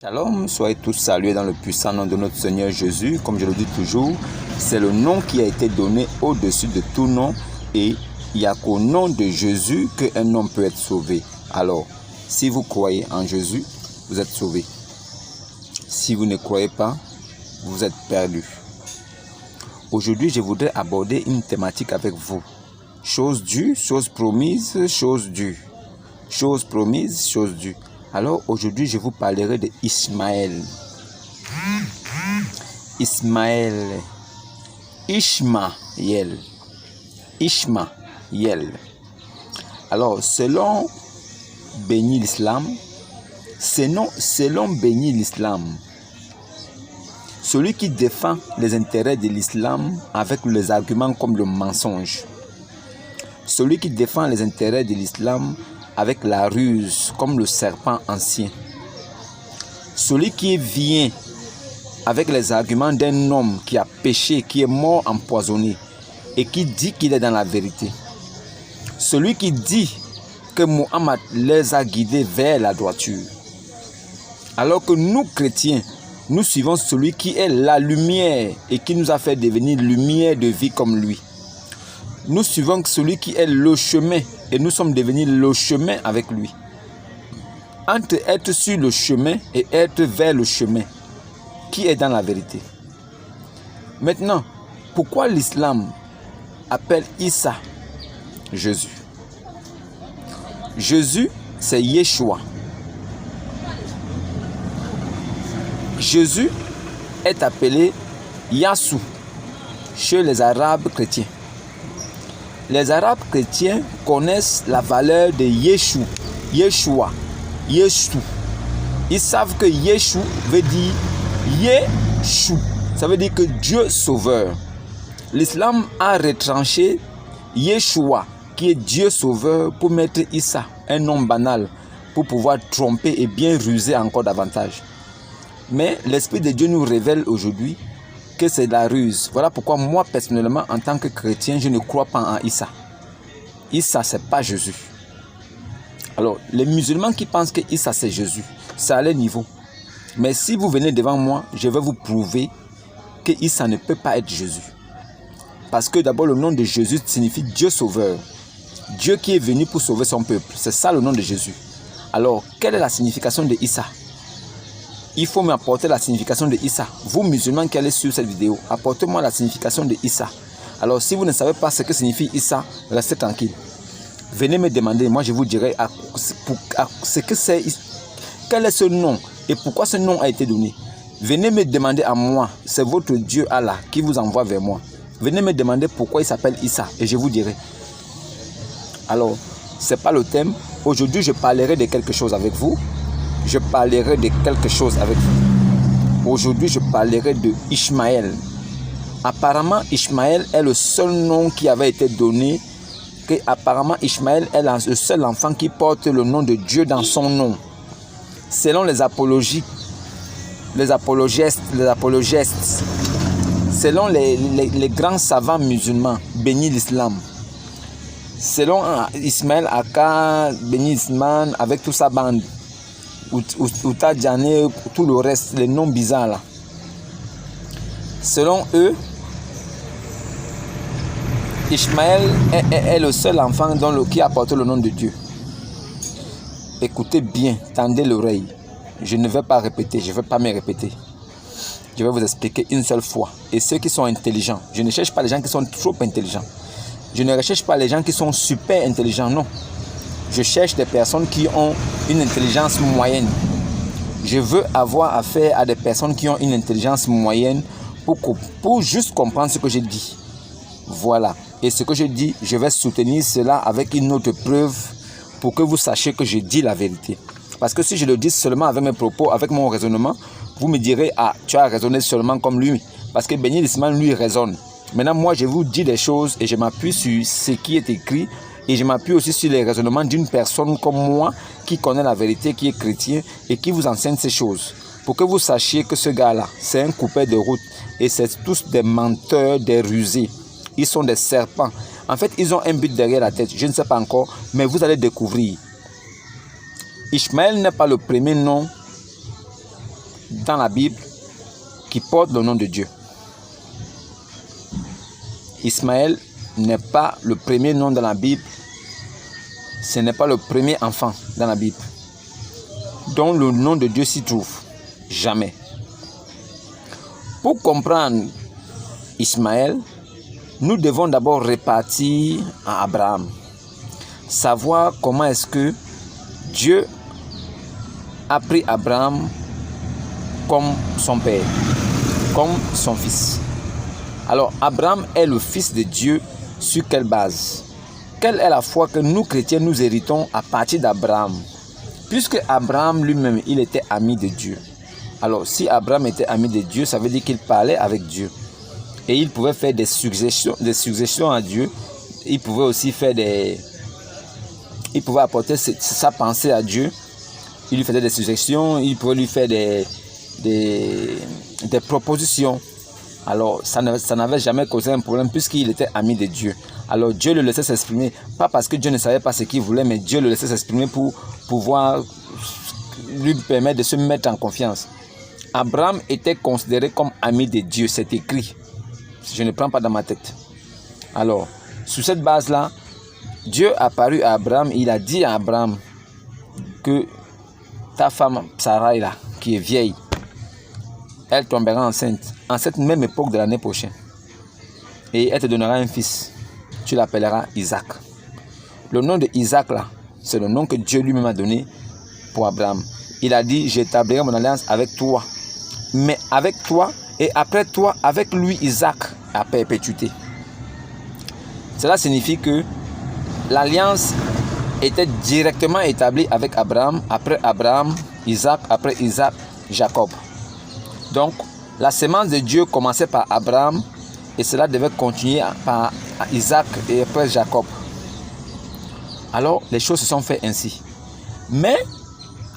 Shalom, soyez tous salués dans le puissant nom de notre Seigneur Jésus. Comme je le dis toujours, c'est le nom qui a été donné au-dessus de tout nom et il n'y a qu'au nom de Jésus qu'un homme peut être sauvé. Alors, si vous croyez en Jésus, vous êtes sauvé. Si vous ne croyez pas, vous êtes perdu. Aujourd'hui, je voudrais aborder une thématique avec vous. Chose due, chose promise, chose due. Chose promise, chose due. Alors aujourd'hui, je vous parlerai de Ismaël. Ismaël. Ishmaël. Ishmaël. Alors, selon Béni l'Islam, celui qui défend les intérêts de l'islam avec les arguments comme le mensonge, celui qui défend les intérêts de l'islam avec la ruse, comme le serpent ancien. Celui qui vient avec les arguments d'un homme qui a péché, qui est mort empoisonné, et qui dit qu'il est dans la vérité. Celui qui dit que Mohammed les a guidés vers la droiture. Alors que nous, chrétiens, nous suivons celui qui est la lumière et qui nous a fait devenir lumière de vie comme lui. Nous suivons celui qui est le chemin et nous sommes devenus le chemin avec lui. Entre être sur le chemin et être vers le chemin, qui est dans la vérité? Maintenant, pourquoi l'islam appelle Issa Jésus? Jésus, c'est Yeshua. Jésus est appelé Yassou chez les Arabes chrétiens. Les Arabes chrétiens connaissent la valeur de Yeshua. Ils savent que Yeshua veut dire Yeshua. Ça veut dire que Dieu sauveur. L'islam a retranché Yeshua, qui est Dieu sauveur, pour mettre Issa, un nom banal, pour pouvoir tromper et bien ruser encore davantage. Mais l'Esprit de Dieu nous révèle aujourd'hui que c'est la ruse. Voilà pourquoi moi personnellement en tant que chrétien, je ne crois pas en Issa. Issa, c'est pas Jésus. Alors les musulmans qui pensent que Issa c'est Jésus, c'est à leur niveau. Mais si vous venez devant moi, je vais vous prouver que Issa ne peut pas être Jésus. Parce que d'abord le nom de Jésus signifie Dieu sauveur. Dieu qui est venu pour sauver son peuple. C'est ça le nom de Jésus. Alors quelle est la signification de Issa? Il faut m'apporter la signification de Issa. Vous musulmans qui allez suivre cette vidéo, apportez-moi la signification de Issa. Alors si vous ne savez pas ce que signifie Issa, restez tranquille. Venez me demander, moi je vous dirai ce que c'est, quel est ce nom et pourquoi ce nom a été donné. Venez me demander à moi, c'est votre Dieu Allah qui vous envoie vers moi. Venez me demander pourquoi il s'appelle Issa et je vous dirai. Alors, ce n'est pas le thème. Aujourd'hui, je parlerai de quelque chose avec vous. Aujourd'hui, je parlerai de Ishmaël. Apparemment, Ishmaël est le seul nom qui avait été donné. Apparemment, Ishmaël est le seul enfant qui porte le nom de Dieu dans son nom. Selon les apologistes, selon les grands savants musulmans, bénis l'islam. Selon Ismaël Aka, bénis l'islam, avec toute sa bande. Outa Djane, tout le reste, les noms bizarres là. Selon eux, Ishmaël est le seul enfant qui a porté le nom de Dieu. Écoutez bien, tendez l'oreille. Je ne vais pas répéter, je ne vais pas me répéter. Je vais vous expliquer une seule fois. Et ceux qui sont intelligents, je ne cherche pas les gens qui sont trop intelligents. Je ne recherche pas les gens qui sont super intelligents, non. Je cherche des personnes qui ont une intelligence moyenne. Je veux avoir affaire à des personnes qui ont une intelligence moyenne pour juste comprendre ce que je dis. Voilà. Et ce que je dis, je vais soutenir cela avec une autre preuve pour que vous sachiez que je dis la vérité. Parce que si je le dis seulement avec mes propos, avec mon raisonnement, vous me direz, ah, tu as raisonné seulement comme lui. Parce que Béni l'Islam, lui, raisonne. Maintenant, moi, je vous dis des choses et je m'appuie sur ce qui est écrit. Et je m'appuie aussi sur les raisonnements d'une personne comme moi qui connaît la vérité, qui est chrétien et qui vous enseigne ces choses. Pour que vous sachiez que ce gars-là, c'est un coupeur de route. Et c'est tous des menteurs, des rusés. Ils sont des serpents. En fait, ils ont un but derrière la tête. Je ne sais pas encore, mais vous allez découvrir. Ishmaël n'est pas le premier nom dans la Bible qui porte le nom de Dieu. Ismaël n'est pas le premier nom dans la Bible. Ce n'est pas le premier enfant dans la Bible dont le nom de Dieu s'y trouve. Jamais. Pour comprendre Ismaël, nous devons d'abord repartir à Abraham. Savoir comment est-ce que Dieu a pris Abraham comme son père, comme son fils. Alors, Abraham est le fils de Dieu sur quelle base? Quelle est la foi que nous, chrétiens, nous héritons à partir d'Abraham? Puisque Abraham lui-même, il était ami de Dieu. Alors, si Abraham était ami de Dieu, ça veut dire qu'il parlait avec Dieu. Et il pouvait faire des suggestions à Dieu. Il pouvait aussi faire il pouvait apporter sa pensée à Dieu. Il lui faisait des suggestions, il pouvait lui faire des propositions. Alors, ça n'avait jamais causé un problème puisqu'il était ami de Dieu. Alors, Dieu le laissait s'exprimer, pas parce que Dieu ne savait pas ce qu'il voulait, mais Dieu le laissait s'exprimer pour pouvoir lui permettre de se mettre en confiance. Abraham était considéré comme ami de Dieu, c'est écrit. Je ne prends pas dans ma tête. Alors, sur cette base-là, Dieu apparut à Abraham, il a dit à Abraham que ta femme Sarai là, qui est vieille, elle tombera enceinte en cette même époque de l'année prochaine. Et elle te donnera un fils. Tu l'appelleras Isaac. Le nom de Isaac là, c'est le nom que Dieu lui-même a donné pour Abraham. Il a dit, j'établirai mon alliance avec toi. Mais avec toi et après toi, avec lui Isaac à perpétuité. Cela signifie que l'alliance était directement établie avec Abraham, après Abraham, Isaac, après Isaac, Jacob. Donc, la sémence de Dieu commençait par Abraham et cela devait continuer par Isaac et après Jacob. Alors, les choses se sont faites ainsi. Mais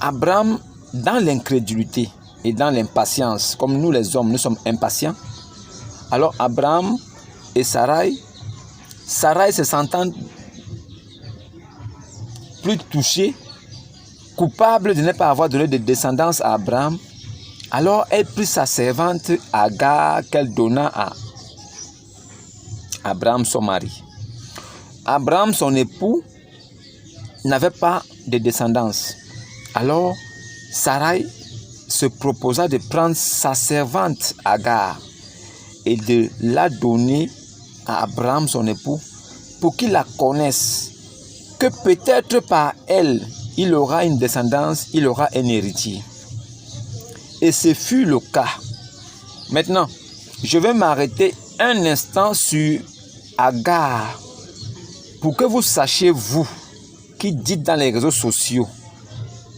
Abraham, dans l'incrédulité et dans l'impatience, comme nous les hommes, nous sommes impatients, alors Abraham et Sarai se sentant plus touchés, coupables de ne pas avoir donné de descendance à Abraham, alors elle prit sa servante Agar qu'elle donna à Abraham son mari. Abraham son époux n'avait pas de descendance. Alors Sarai se proposa de prendre sa servante Agar et de la donner à Abraham son époux pour qu'il la connaisse, que peut-être par elle il aura une descendance, il aura un héritier. Et ce fut le cas. Maintenant, je vais m'arrêter un instant sur Agar pour que vous sachiez, vous qui dites dans les réseaux sociaux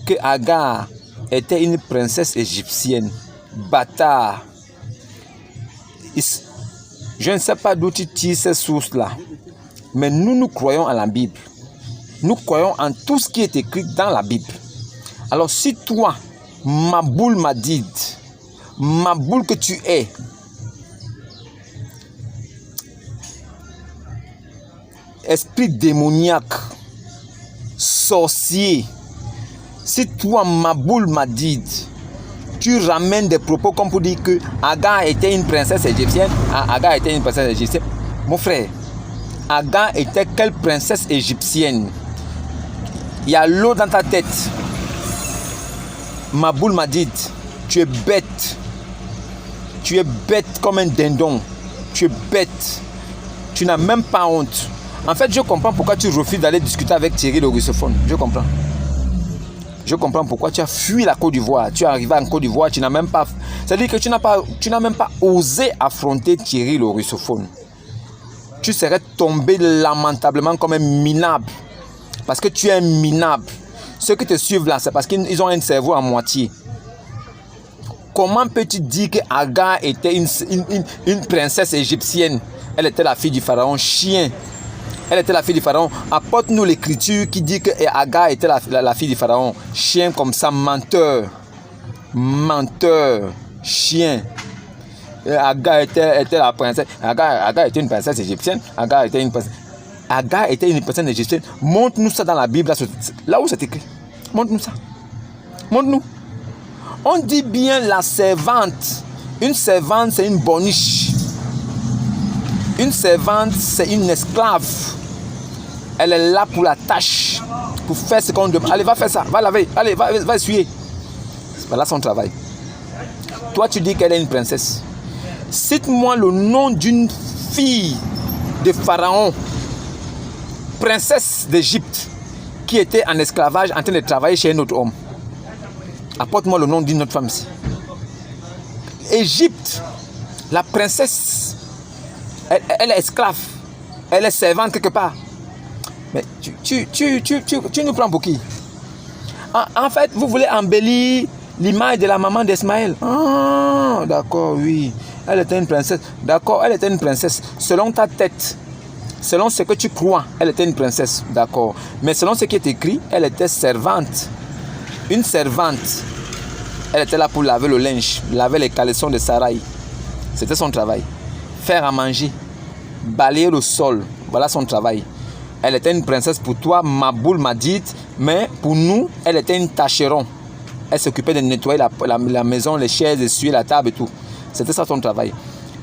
que Agar était une princesse égyptienne, bâtard. Je ne sais pas d'où tu tires ces sources-là, mais nous croyons à la Bible. Nous croyons en tout ce qui est écrit dans la Bible. Alors si toi, Maboul Madid, Maboul que tu es, esprit démoniaque, sorcier, si toi, Maboul Madid, tu ramènes des propos comme pour dire que Agar était une princesse égyptienne, Agar était une princesse égyptienne, mon frère, Agar était quelle princesse égyptienne? Il y a l'eau dans ta tête. Maboul Madid, tu es bête. Tu es bête comme un dindon. Tu es bête. Tu n'as même pas honte. En fait, je comprends pourquoi tu refuses d'aller discuter avec Thierry le russophone. Je comprends. Je comprends pourquoi tu as fui la Côte d'Ivoire. Tu es arrivé en Côte d'Ivoire, tu n'as même pas... C'est-à-dire que tu n'as même pas osé affronter Thierry le russophone. Tu serais tombé lamentablement comme un minable. Parce que tu es un minable. Ceux qui te suivent là, c'est parce qu'ils ont un cerveau à moitié. Comment peux-tu dire que Agar était une princesse égyptienne? Elle était la fille du pharaon, chien. Elle était la fille du pharaon. Apporte-nous l'écriture qui dit que Agar était la fille du pharaon. Chien comme ça, menteur. Menteur, chien. Agar était la princesse. Agar était une princesse égyptienne. Agar était une princesse égyptienne. Montre-nous ça dans la Bible, là où c'est écrit. Montre-nous ça. Montre-nous. On dit bien la servante. Une servante, c'est une boniche. Une servante, c'est une esclave. Elle est là pour la tâche, pour faire ce qu'on demande. Allez, va faire ça, va laver, allez, va essuyer. C'est là son travail. Toi, tu dis qu'elle est une princesse. Cite-moi le nom d'une fille de Pharaon, princesse d'Égypte, qui était en esclavage en train de travailler chez un autre homme. Apporte-moi le nom d'une autre femme ici. Égypte, la princesse, elle est esclave, elle est servante quelque part. Mais tu nous prends pour qui? En fait, vous voulez embellir l'image de la maman d'Ismaël. Ah, d'accord, oui. Elle était une princesse. D'accord, elle était une princesse. Selon ta tête, selon ce que tu crois, elle était une princesse. D'accord. Mais selon ce qui est écrit, elle était servante. Une servante. Elle était là pour laver le linge, laver les caleçons de Sarai. C'était son travail. Faire à manger, balayer le sol. Voilà son travail. Elle était une princesse pour toi, Maboul m'a dit, mais pour nous, elle était une tâcheron. Elle s'occupait de nettoyer la maison, les chaises, essuyer la table et tout. C'était ça son travail.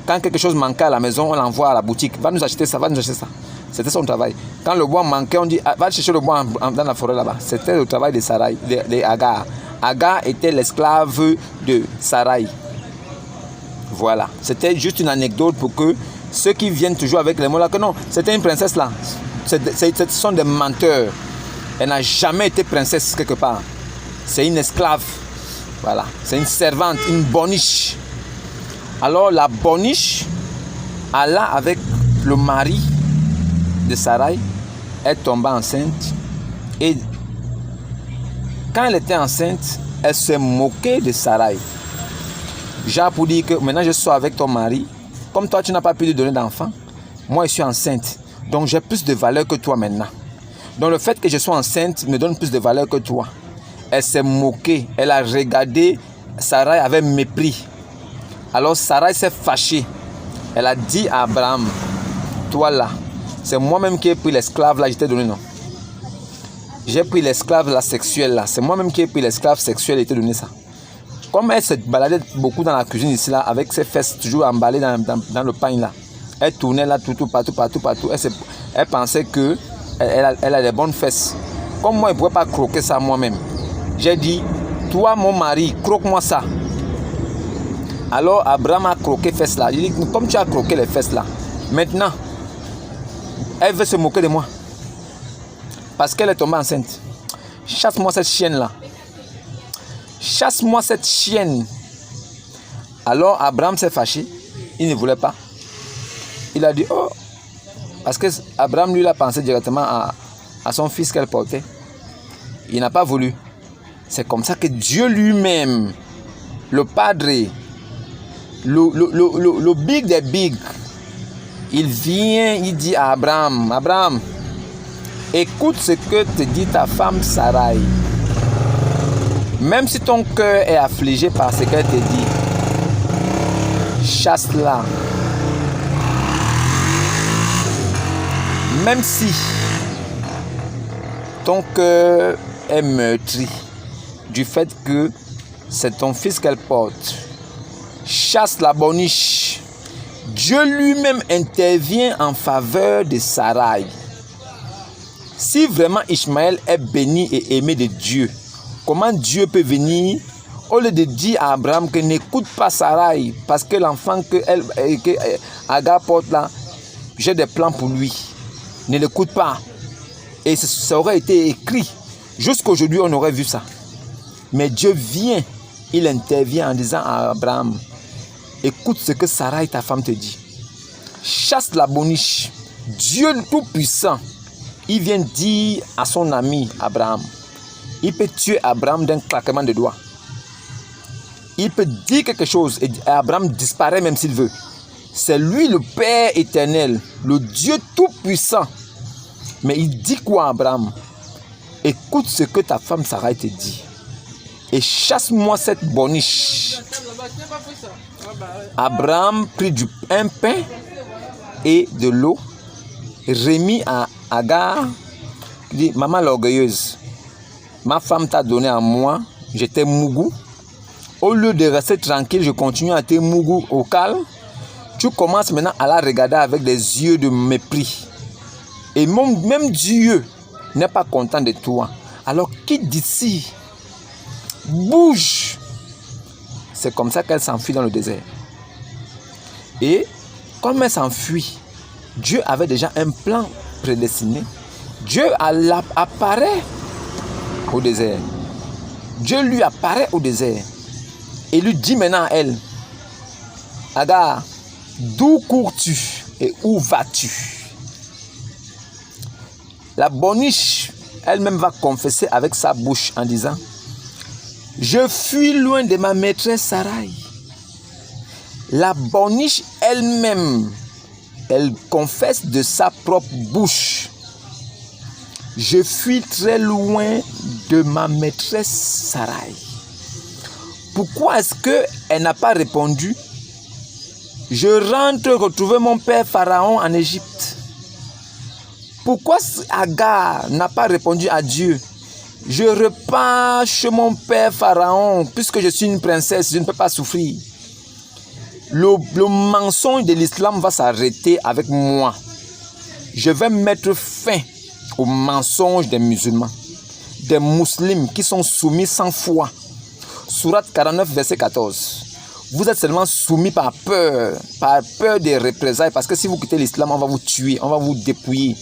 Quand quelque chose manquait à la maison, on l'envoie à la boutique. Va nous acheter ça, va nous acheter ça. C'était son travail. Quand le bois manquait, on dit, va chercher le bois dans la forêt là-bas. C'était le travail de Sarai, de Agar. Agar était l'esclave de Sarai. Voilà. C'était juste une anecdote pour que ceux qui viennent toujours avec les mots là, que non, c'était une princesse là. Ce sont des menteurs. Elle n'a jamais été princesse quelque part. C'est une esclave. Voilà. C'est une servante, une boniche. Alors la boniche, alla avec le mari de Sarai, elle tomba enceinte. Et quand elle était enceinte, elle se moquait de Sarai. Genre pour dire que maintenant je sors avec ton mari. Comme toi tu n'as pas pu lui donner d'enfant, moi je suis enceinte. Donc j'ai plus de valeur que toi maintenant. Donc le fait que je sois enceinte me donne plus de valeur que toi. Elle s'est moquée. Elle a regardé Sarai avec mépris. Alors Sarai s'est fâchée. Elle a dit à Abraham, toi là, c'est moi-même qui ai pris l'esclave là, je t'ai donné non. J'ai pris l'esclave là sexuelle là. C'est moi-même qui ai pris l'esclave sexuelle et t'ai donné ça. Comme elle se baladait beaucoup dans la cuisine ici là, avec ses fesses toujours emballées dans le pain là. Elle tournait là tout, partout. Elle pensait que elle a des bonnes fesses. Comme moi, je ne pouvais pas croquer ça moi-même. J'ai dit, toi mon mari, croque-moi ça. Alors Abraham a croqué les fesses là. Il dit, comme tu as croqué les fesses là, maintenant, elle veut se moquer de moi. Parce qu'elle est tombée enceinte. Chasse-moi cette chienne là. Chasse-moi cette chienne. Alors Abraham s'est fâché. Il ne voulait pas. Il a dit, oh, parce que Abraham lui a pensé directement à son fils qu'elle portait. Il n'a pas voulu. C'est comme ça que Dieu lui-même, le Padre, le big des big, il vient, il dit à Abraham, Abraham, écoute ce que te dit ta femme Sarai. Même si ton cœur est affligé par ce qu'elle te dit, chasse-la. Même si ton cœur est meurtri du fait que c'est ton fils qu'elle porte, chasse la boniche. Dieu lui-même intervient en faveur de Sarai. Si vraiment Ishmaël est béni et aimé de Dieu, comment Dieu peut venir au lieu de dire à Abraham que n'écoute pas Sarai parce que l'enfant que Agar porte là, j'ai des plans pour lui. Ne l'écoute pas. Et ça aurait été écrit. Jusqu'aujourd'hui, on aurait vu ça. Mais Dieu vient, il intervient en disant à Abraham, écoute ce que Sarai, ta femme, te dit. Chasse la boniche. Dieu tout-puissant, il vient dire à son ami Abraham, il peut tuer Abraham d'un claquement de doigts. Il peut dire quelque chose et Abraham disparaît même s'il veut. C'est lui le Père éternel, le Dieu tout-puissant. Mais il dit quoi à Abraham? Écoute ce que ta femme Sarai te dit. Et chasse-moi cette boniche. Abraham prit un pain et de l'eau, remit à Agar, qui dit, maman l'orgueilleuse, ma femme t'a donné à moi, j'étais mougou, Au lieu de rester tranquille, je continue à te mougou au calme. Tu commences maintenant à la regarder avec des yeux de mépris. Et même Dieu n'est pas content de toi. Alors quitte d'ici. Bouge. C'est comme ça qu'elle s'enfuit dans le désert. Et comme elle s'enfuit, Dieu avait déjà un plan prédestiné. Dieu apparaît au désert. Dieu lui apparaît au désert. Et lui dit maintenant à elle, Agar, d'où cours-tu et où vas-tu? La boniche elle-même va confesser avec sa bouche en disant, je fuis loin de ma maîtresse Sarai. La boniche elle-même, elle confesse de sa propre bouche. Je fuis très loin de ma maîtresse Sarai. Pourquoi est-ce qu'elle n'a pas répondu? Je rentre retrouver mon père Pharaon en Égypte. Pourquoi Agar n'a pas répondu à Dieu? Je repars chez mon père Pharaon, puisque je suis une princesse, je ne peux pas souffrir. Le mensonge de l'islam va s'arrêter avec moi. Je vais mettre fin au mensonge des musulmans, des musulmans qui sont soumis sans foi. Sourate 49, verset 14. Vous êtes seulement soumis par peur des représailles, parce que si vous quittez l'islam, on va vous tuer, on va vous dépouiller.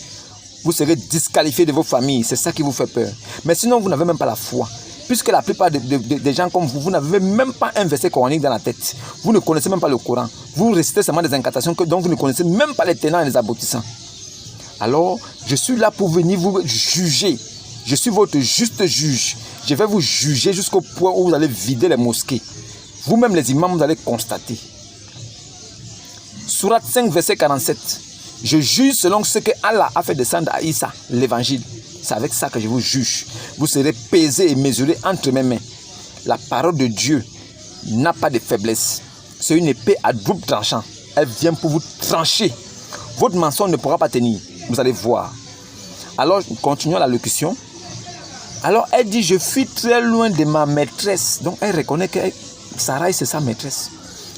Vous serez disqualifié de vos familles, c'est ça qui vous fait peur. Mais sinon, vous n'avez même pas la foi. Puisque la plupart des gens comme vous n'avez même pas un verset coranique dans la tête. Vous ne connaissez même pas le Coran. Vous récitez seulement des incantations dont vous ne connaissez même pas les tenants et les aboutissants. Alors, je suis là pour venir vous juger. Je suis votre juste juge. Je vais vous juger jusqu'au point où vous allez vider les mosquées. Vous-même les imams, vous allez constater. Sourate 5, verset 47. Je juge selon ce que Allah a fait descendre à Isa, l'évangile. C'est avec ça que je vous juge. Vous serez pesés et mesurés entre mes mains. La parole de Dieu n'a pas de faiblesse. C'est une épée à double tranchant. Elle vient pour vous trancher. Votre mensonge ne pourra pas tenir. Vous allez voir. Alors, continuons la locution. Alors, elle dit, je fuis très loin de ma maîtresse. Donc, elle reconnaît que Sarai, c'est sa maîtresse.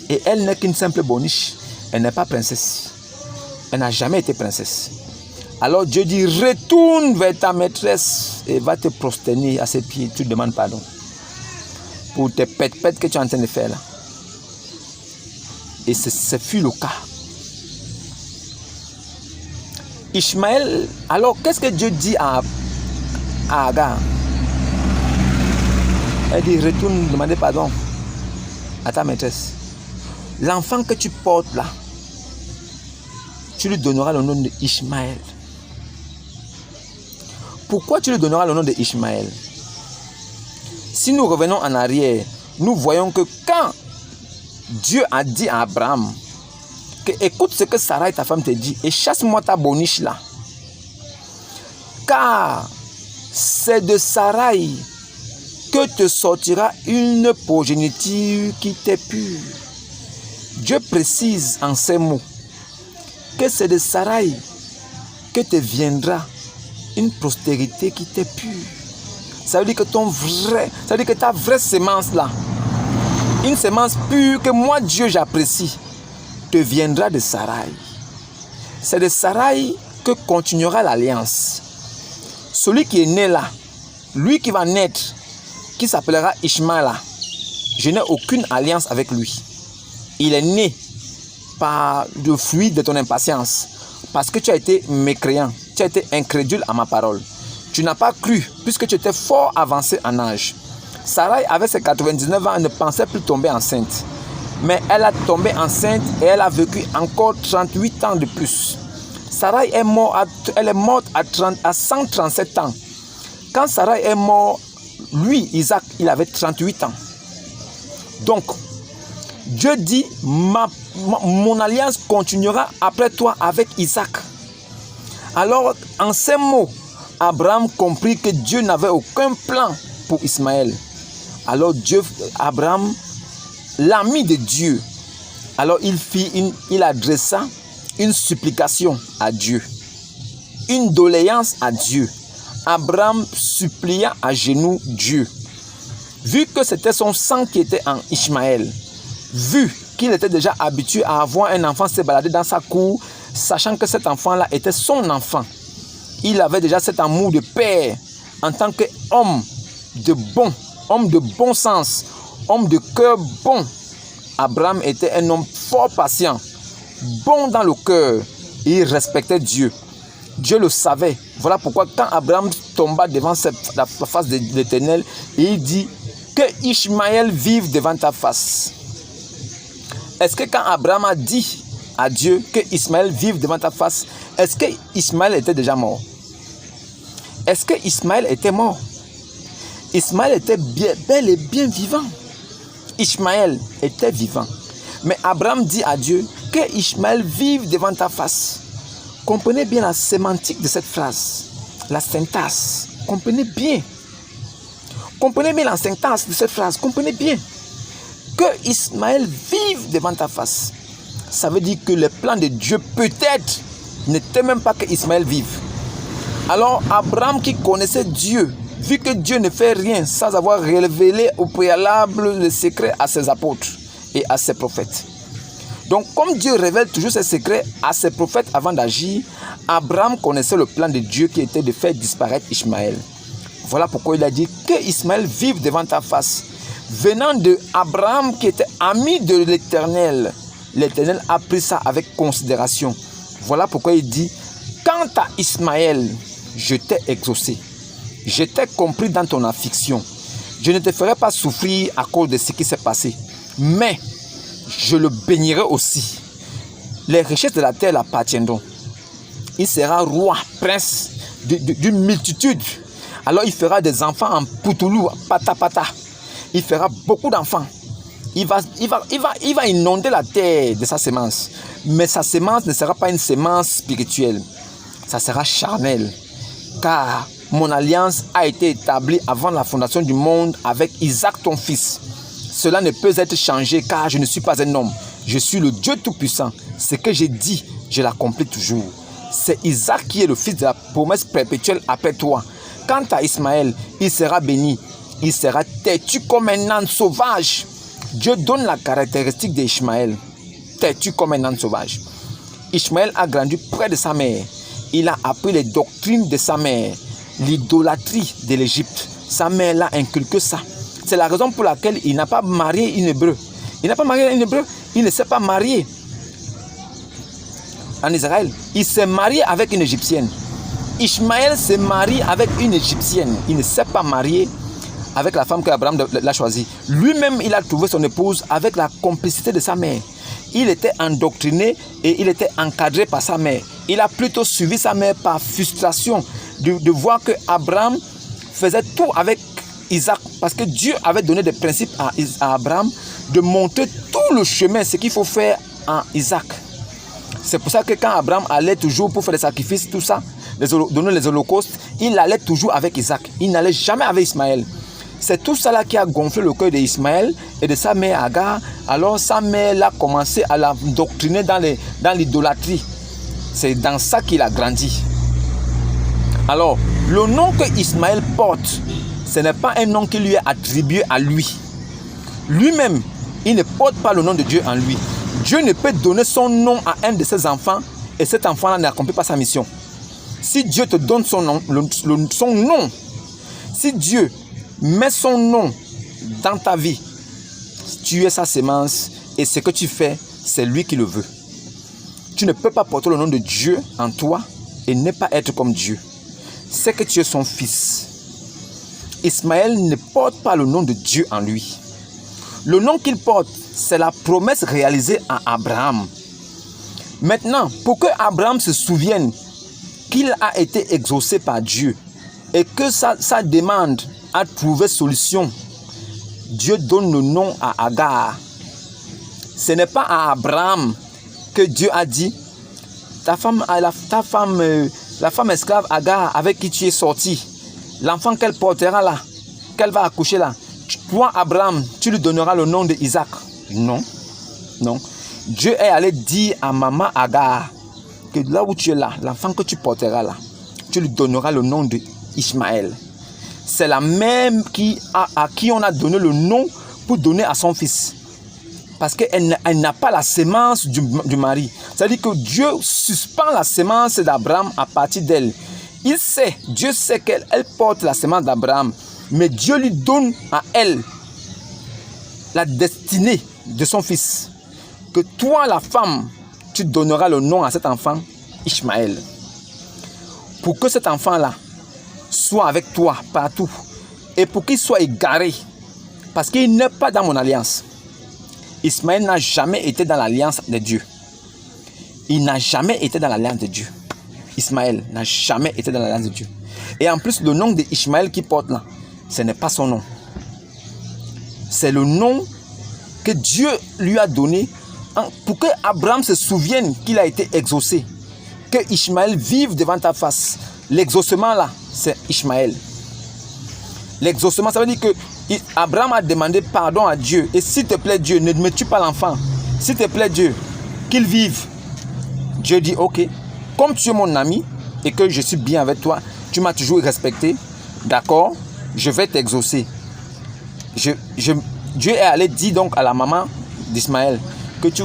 Et elle n'est qu'une simple boniche. Elle n'est pas princesse. Elle n'a jamais été princesse. Alors Dieu dit, retourne vers ta maîtresse et va te prosterner à ses pieds. Tu demandes pardon pour tes pètes que tu es en train de faire là. Et ce fut le cas. Ishmaël, alors qu'est-ce que Dieu dit à Agar? Elle dit, retourne demander pardon à ta maîtresse. L'enfant que tu portes là, tu lui donneras le nom de Ishmaël. Pourquoi tu lui donneras le nom de Ishmaël? Si nous revenons en arrière, nous voyons que quand Dieu a dit à Abraham que écoute ce que Sarai ta femme te dit et chasse-moi ta boniche là, car c'est de Sarai que te sortira une progéniture qui t'est pure. Dieu précise en ces mots que c'est de Sarai que te viendra une postérité qui t'est pure. Ça veut dire que ta vraie semence là, une semence pure que moi Dieu j'apprécie, te viendra de Sarai. C'est de Sarai que continuera l'alliance. Celui qui est né là, lui qui va naître, qui s'appellera Ishmaël, je n'ai aucune alliance avec lui. Il est né par le fruit de ton impatience, parce que tu as été mécréant, tu as été incrédule à ma parole. Tu n'as pas cru, puisque tu étais fort avancé en âge. Sarai, avec ses 99 ans, ne pensait plus tomber enceinte. Mais elle a tombé enceinte et elle a vécu encore 38 ans de plus. Sarai est morte, elle est morte à 137 ans. Quand Sarai est mort, lui, Isaac, il avait 38 ans. Donc, Dieu dit, mon alliance continuera après toi avec Isaac. Alors, en ces mots, Abraham comprit que Dieu n'avait aucun plan pour Ismaël. Alors Abraham, l'ami de Dieu, alors il adressa une supplication à Dieu, une doléance à Dieu. Abraham supplia à genoux Dieu. vu que c'était son sang qui était en Ishmaël, vu qu'il était déjà habitué à avoir un enfant se balader dans sa cour, sachant que cet enfant-là était son enfant, il avait déjà cet amour de père en tant qu'homme de bon sens, homme de cœur bon. Abraham était un homme fort patient, bon dans le cœur, et il respectait Dieu. Dieu le savait. Voilà pourquoi quand Abraham tomba devant la face de l'Éternel, et il dit que Ishmaël vive devant ta face. Est-ce que quand Abraham a dit à Dieu que Ismaël vive devant ta face, est-ce que Ismaël était déjà mort? Est-ce que Ismaël était mort? Ismaël était bel et bien vivant. Ishmaël était vivant. Mais Abraham dit à Dieu que Ishmaël vive devant ta face. Comprenez bien la sémantique de cette phrase, la syntaxe. Comprenez bien. Comprenez bien la syntaxe de cette phrase. Comprenez bien. Que Ismaël vive devant ta face. Ça veut dire que le plan de Dieu peut-être n'était même pas que Ismaël vive. Alors Abraham qui connaissait Dieu, vu que Dieu ne fait rien sans avoir révélé au préalable le secret à ses apôtres et à ses prophètes. Donc comme Dieu révèle toujours ses secrets à ses prophètes avant d'agir, Abraham connaissait le plan de Dieu qui était de faire disparaître Ishmaël. Voilà pourquoi il a dit que Ismaël vive devant ta face. Venant de Abraham qui était ami de l'Éternel, l'Éternel a pris ça avec considération. Voilà pourquoi il dit, quant à Ismaël, je t'ai exaucé. Je t'ai compris dans ton affliction. Je ne te ferai pas souffrir à cause de ce qui s'est passé. Mais je le bénirai aussi. Les richesses de la terre l'appartiendront. Il sera roi, prince d'une multitude. Alors il fera des enfants en poutoulou, pata. Il fera beaucoup d'enfants. Il va inonder la terre de sa semence. Mais sa semence ne sera pas une semence spirituelle. Ça sera charnel. Car mon alliance a été établie avant la fondation du monde avec Isaac ton fils. Cela ne peut être changé car je ne suis pas un homme. Je suis le Dieu Tout-Puissant. Ce que j'ai dit, je l'accomplis toujours. C'est Isaac qui est le fils de la promesse perpétuelle après toi. Quant à Ismaël, il sera béni. Il sera têtu comme un âne sauvage. Dieu donne la caractéristique d'Ishmaël. Têtu comme un âne sauvage. Ishmaël a grandi près de sa mère. Il a appris les doctrines de sa mère. L'idolâtrie de l'Égypte. Sa mère l'a inculqué ça. C'est la raison pour laquelle il n'a pas marié une hébreu. Il n'a pas marié un hébreu. Il ne s'est pas marié en Israël. Il s'est marié avec une égyptienne. Ishmaël s'est marié avec une égyptienne. Il ne s'est pas marié avec la femme qu'Abraham l'a choisie. Lui-même, il a trouvé son épouse avec la complicité de sa mère. Il était endoctriné et il était encadré par sa mère. Il a plutôt suivi sa mère par frustration de voir que Abraham faisait tout avec Isaac. Parce que Dieu avait donné des principes à Abraham de montrer tout le chemin, ce qu'il faut faire en Isaac. C'est pour ça que quand Abraham allait toujours pour faire des sacrifices, tout ça, donner les holocaustes, il allait toujours avec Isaac. Il n'allait jamais avec Ismaël. C'est tout ça là qui a gonflé le cœur d'Ismaël et de sa mère Agar. Alors sa mère a commencé à l'endoctriner dans l'idolâtrie. C'est dans ça qu'il a grandi. Alors, le nom que Ismaël porte, ce n'est pas un nom qui lui est attribué à lui. Lui-même, il ne porte pas le nom de Dieu en lui. Dieu ne peut donner son nom à un de ses enfants et cet enfant-là n'accomplit pas sa mission. Si Dieu te donne son nom, son nom, si Dieu met son nom dans ta vie, tu es sa semence et ce que tu fais, c'est lui qui le veut. Tu ne peux pas porter le nom de Dieu en toi et ne pas être comme Dieu. C'est que tu es son fils. Ismaël ne porte pas le nom de Dieu en lui. Le nom qu'il porte, c'est la promesse réalisée à Abraham. Maintenant, pour que Abraham se souvienne qu'il a été exaucé par Dieu et que sa demande a trouvé solution, Dieu donne le nom à Agar. Ce n'est pas à Abraham que Dieu a dit, la femme esclave Agar avec qui tu es sorti, l'enfant qu'elle portera là, qu'elle va accoucher là, toi Abraham, tu lui donneras le nom d'Isaac. Non, non. Dieu est allé dire à maman Agar que là où tu es là, l'enfant que tu porteras là, tu lui donneras le nom d'Ishmaël. c'est la même à qui on a donné le nom pour donner à son fils. Parce qu'elle n'a pas la sémence du mari. C'est-à-dire que Dieu suspend la sémence d'Abraham à partir d'elle. Dieu sait qu'elle porte la sémence d'Abraham. Mais Dieu lui donne à elle la destinée de son fils. Que toi, la femme, tu donneras le nom à cet enfant, Ishmaël. Pour que cet enfant-là soit avec toi partout. Et pour qu'il soit égaré. Parce qu'il n'est pas dans mon alliance. Ismaël n'a jamais été dans l'alliance de Dieu. Il n'a jamais été dans l'alliance de Dieu. Ismaël n'a jamais été dans l'alliance de Dieu. Et en plus, le nom d'Ishmaël qu'il porte là, ce n'est pas son nom. C'est le nom que Dieu lui a donné pour que Abraham se souvienne qu'il a été exaucé. Que Ishmaël vive devant ta face. L'exaucement là, c'est Ishmaël. L'exaucement, ça veut dire que Abraham a demandé pardon à Dieu. Et s'il te plaît Dieu, ne me tue pas l'enfant. S'il te plaît Dieu, qu'il vive. Dieu dit ok, comme tu es mon ami et que je suis bien avec toi, tu m'as toujours respecté, d'accord, je vais t'exaucer. Dieu est allé dire donc à la maman d'Ismaël que tu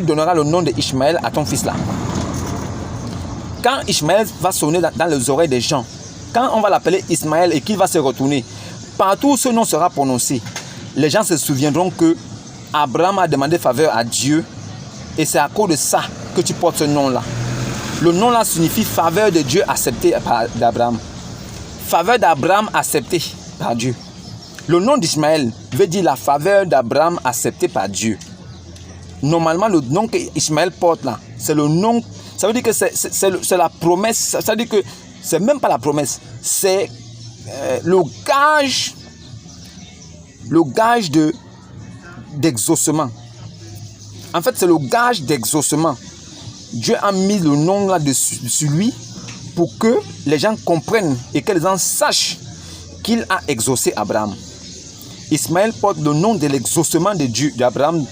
donneras le nom d'Ishmaël à ton fils là. Quand Ishmaël va sonner dans les oreilles des gens, quand on va l'appeler Ismaël et qu'il va se retourner, partout où ce nom sera prononcé, les gens se souviendront que Abraham a demandé faveur à Dieu et c'est à cause de ça que tu portes ce nom-là. Le nom-là signifie faveur de Dieu acceptée par d'Abraham. Faveur d'Abraham acceptée par Dieu. Le nom d'Ishmaël veut dire la faveur d'Abraham acceptée par Dieu. Normalement, le nom que Ishmaël porte là, c'est le nom, ça veut dire que c'est la promesse, ça veut dire que c'est même pas la promesse, c'est le gage d'exaucement. En fait, c'est le gage d'exaucement. Dieu a mis le nom là sur lui pour que les gens comprennent et que les gens sachent qu'il a exaucé Abraham. Ismaël porte le nom de l'exaucement de Dieu, d'Abraham.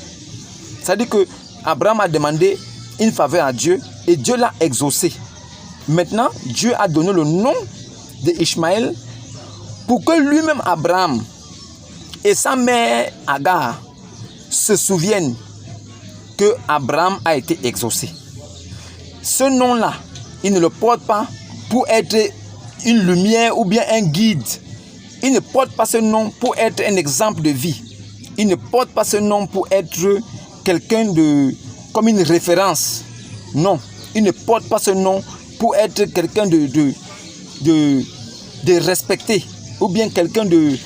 C'est-à-dire que Abraham a demandé une faveur à Dieu et Dieu l'a exaucé. Maintenant, Dieu a donné le nom d'Ishmaël pour que lui-même Abraham et sa mère Agar se souviennent que Abraham a été exaucé. Ce nom-là, il ne le porte pas pour être une lumière ou bien un guide. Il ne porte pas ce nom pour être un exemple de vie. Il ne porte pas ce nom pour être quelqu'un comme une référence. Non, il ne porte pas ce nom pour être quelqu'un de respecté ou bien quelqu'un de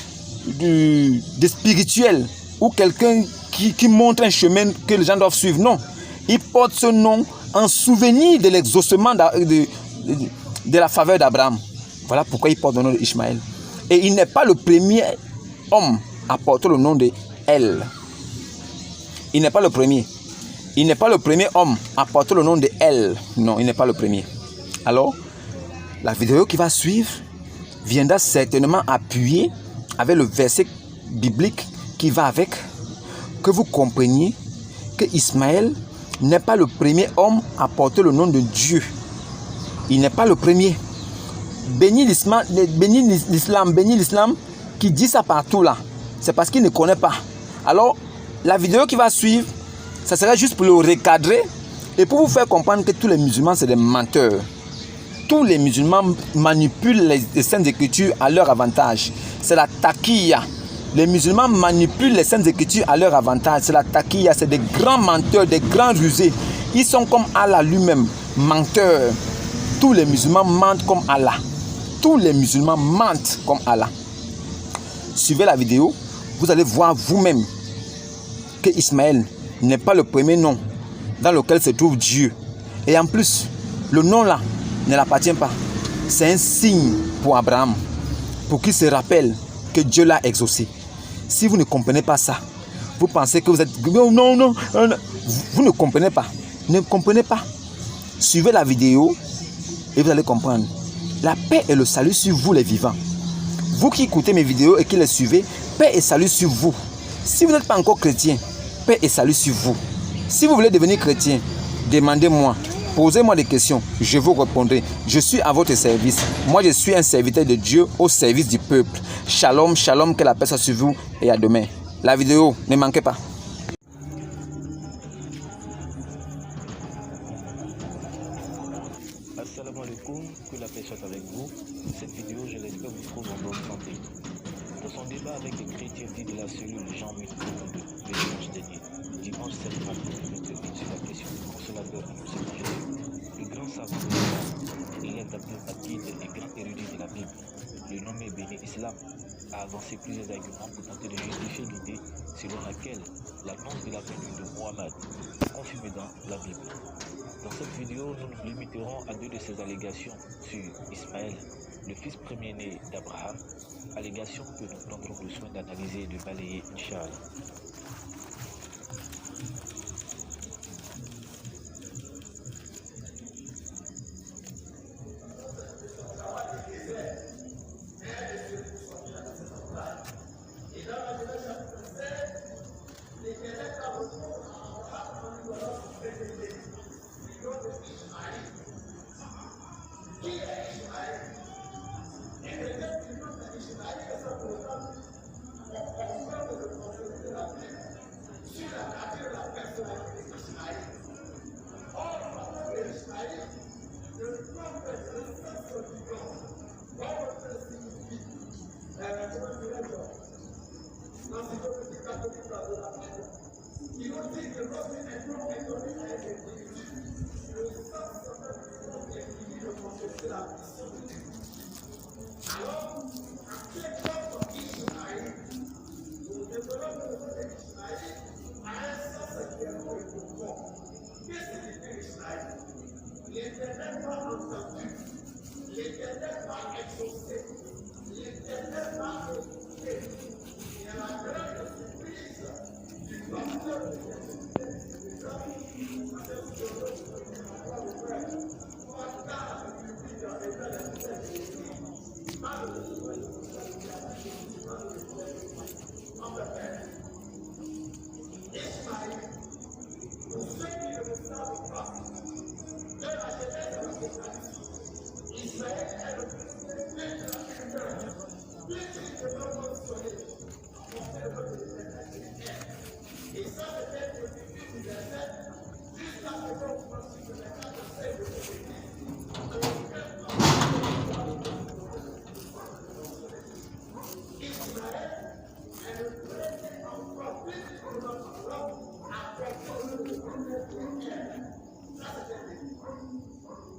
spirituel ou quelqu'un qui montre un chemin que les gens doivent suivre. Non, il porte ce nom en souvenir de l'exaucement de la faveur d'Abraham. Voilà pourquoi il porte le nom d'Ishmaël. Et il n'est pas le premier homme à porter le nom de El. Il n'est pas le premier. Il n'est pas le premier homme à porter le nom de El. Non, il n'est pas le premier. Alors, la vidéo qui va suivre viendra certainement appuyer avec le verset biblique qui va avec, que vous compreniez que Ismaël n'est pas le premier homme à porter le nom de Dieu. Il n'est pas le premier. Bénis l'islam qui dit ça partout là. C'est parce qu'il ne connaît pas. Alors, la vidéo qui va suivre, ça sera juste pour le recadrer et pour vous faire comprendre que tous les musulmans, c'est des menteurs. Tous les musulmans manipulent les Saintes Écritures à leur avantage. C'est la taquilla. Les musulmans manipulent les Saintes Écritures à leur avantage. C'est la taquilla. C'est des grands menteurs, des grands rusés. Ils sont comme Allah lui-même, menteurs. Tous les musulmans mentent comme Allah. Tous les musulmans mentent comme Allah. Suivez la vidéo, vous allez voir vous-même que Ismaël n'est pas le premier nom dans lequel se trouve Dieu. Et en plus, le nom là ne l'appartient pas. C'est un signe pour Abraham, pour qu'il se rappelle que Dieu l'a exaucé. Si vous ne comprenez pas ça, vous pensez que vous êtes... Non. Vous ne comprenez pas. Ne comprenez pas. Suivez la vidéo et vous allez comprendre. La paix et le salut sur vous les vivants. Vous qui écoutez mes vidéos et qui les suivez, paix et salut sur vous. Si vous n'êtes pas encore chrétien, paix et salut sur vous. Si vous voulez devenir chrétien, demandez-moi Posez-moi des questions, je vous répondrai. Je suis à votre service. Moi, je suis un serviteur de Dieu au service du peuple. Shalom, shalom, que la paix soit sur vous et à demain. La vidéo, ne manquez pas. Assalamu alaikum, que la paix soit avec vous. Cette vidéo, je l'espère, vous trouve en bonne santé. Dans son débat avec les chrétiens dits de la cellule Jean-Luc II, le dimanche dernier, dimanche 7 mars 2021, sur la question du consolateur annoncé par Jésus, le grand savant de l'islam, élève d'Abdul Bakid et grand érudit de la Bible, le nommé Béni Islam, a avancé plusieurs arguments pour tenter de justifier l'idée selon laquelle l'annonce de la venue de Mohammed est confirmée dans la Bible. Dans cette vidéo, nous nous limiterons à deux de ces allégations sur Ismaël, le fils premier-né d'Abraham, allégations que nous prendrons le soin d'analyser et de balayer, Inch'Allah.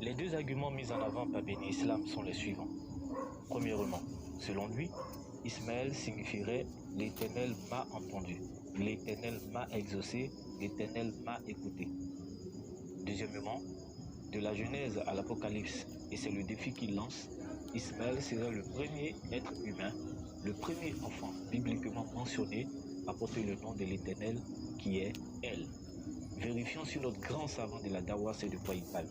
Les deux arguments mis en avant par Béni Islam sont les suivants. Premièrement, selon lui, Ismaël signifierait « l'Éternel m'a entendu »,« l'Éternel m'a exaucé »,« l'Éternel m'a écouté ». Deuxièmement, de la Genèse à l'Apocalypse, et c'est le défi qu'il lance, Ismaël serait le premier être humain, le premier enfant bibliquement mentionné à porter le nom de l'Éternel qui est El. Vérifions si notre grand savant de la Dawa sait de quoi il parle.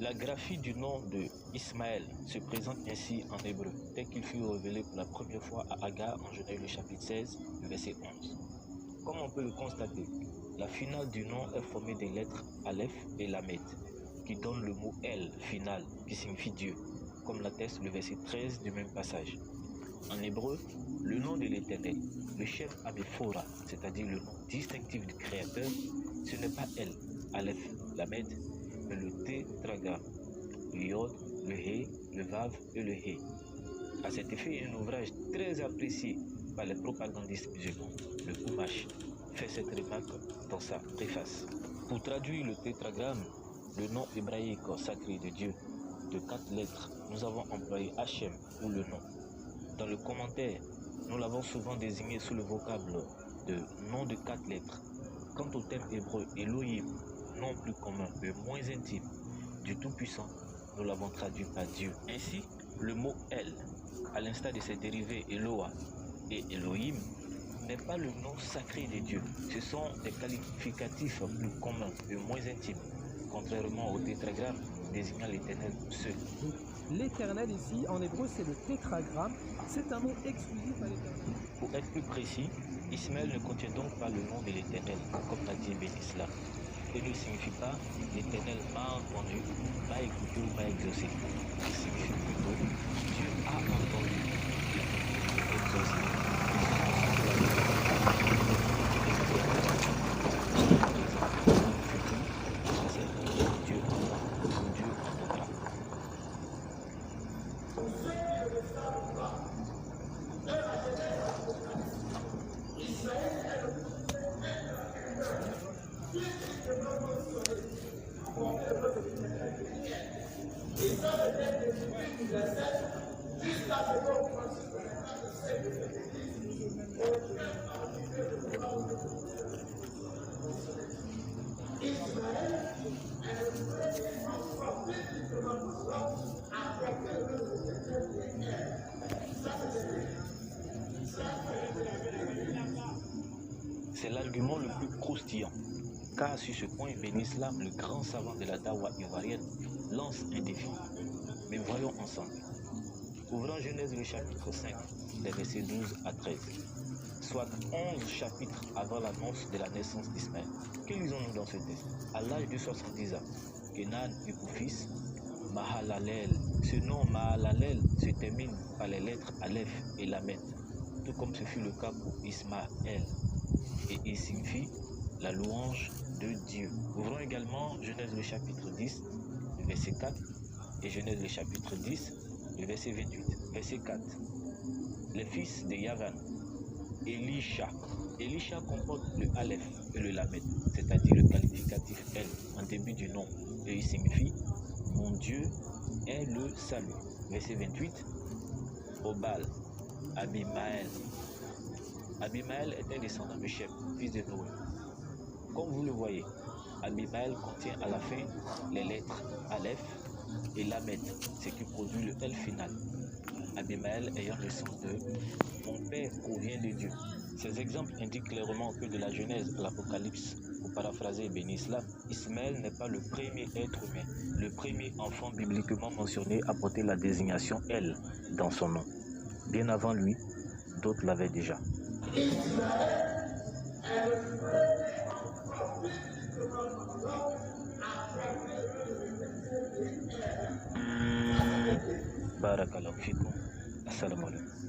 La graphie du nom de Ismaël se présente ainsi en hébreu, tel qu'il fut révélé pour la première fois à Agar en Genèse le chapitre 16, le verset 11. Comme on peut le constater, la finale du nom est formée des lettres Aleph et Lamed, qui donnent le mot El final, qui signifie Dieu, comme l'atteste le verset 13 du même passage. En hébreu, le nom de l'Éternel, le Shem Amephora, c'est-à-dire le nom distinctif du Créateur, ce n'est pas El, Aleph, Lamed, mais le tétragramme, le Yod, le He, le Vav et le He. À cet effet, un ouvrage très apprécié par les propagandistes musulmans, le Chumash, fait cette remarque dans sa préface. Pour traduire le tétragramme, le nom hébraïque sacré de Dieu, de 4 lettres, nous avons employé Hachem ou le nom. Dans le commentaire, nous l'avons souvent désigné sous le vocable de nom de 4 lettres. Quant au terme hébreu Elohim, nom plus commun, le moins intime du Tout-Puissant, nous l'avons traduit par Dieu. Ainsi, le mot El, à l'instar de ses dérivés Eloah et Elohim, n'est pas le nom sacré de Dieu. Ce sont des qualificatifs plus communs et moins intimes, contrairement au tétragramme désignant l'Éternel seul. L'Éternel ici, en hébreu, c'est le tétragramme. C'est un nom exclusif à l'Éternel. Pour être plus précis, Ismaël ne contient donc pas le nom de l'Éternel, comme l'a dit Ben Islam. ne signifie pas l'Éternel m'a entendu, m'a écouté ou m'a exaucé. Il signifie plutôt Dieu a entendu, exaucé. Dieu entendra. C'est l'argument le plus croustillant, car sur ce point, Ben Islam, le grand savant de la Dawa ivoirienne, lance un défi. Mais voyons ensemble. Ouvrons Genèse le chapitre 5, les versets 12 à 13, soit 11 chapitres avant l'annonce de la naissance d'Ismaël. Que lisons-nous dans ce texte? À l'âge de 70 ans, Kenan eut pour fils Mahalalel. Ce nom Mahalalel se termine par les lettres Aleph et Lamet, tout comme ce fut le cas pour Ismaël, et il signifie la louange de Dieu. Ouvrons également Genèse le chapitre 10, le verset 4, et Genèse le chapitre 10, le verset 28. Verset 4. Les fils de Yavan, Elisha. Elisha comporte le Aleph et le Lamet, c'est-à-dire le qualificatif El en début du nom, et il signifie mon Dieu est le salut. Verset 28. Obal, Abimaël. Abimaël est un descendant de Shem, fils de Noé. Comme vous le voyez, Abimaël contient à la fin les lettres Aleph et Lamet, ce qui produit le L final. Abimaël ayant le sens de mon père provient de Dieu. Ces exemples indiquent clairement que de la Genèse à l'Apocalypse, pour paraphraser Ben Islam, Ismaël n'est pas le premier être humain, le premier enfant bibliquement mentionné à porter la désignation El dans son nom. Bien avant lui, d'autres l'avaient déjà. Barakallahu fikum. Assalamu alaikum.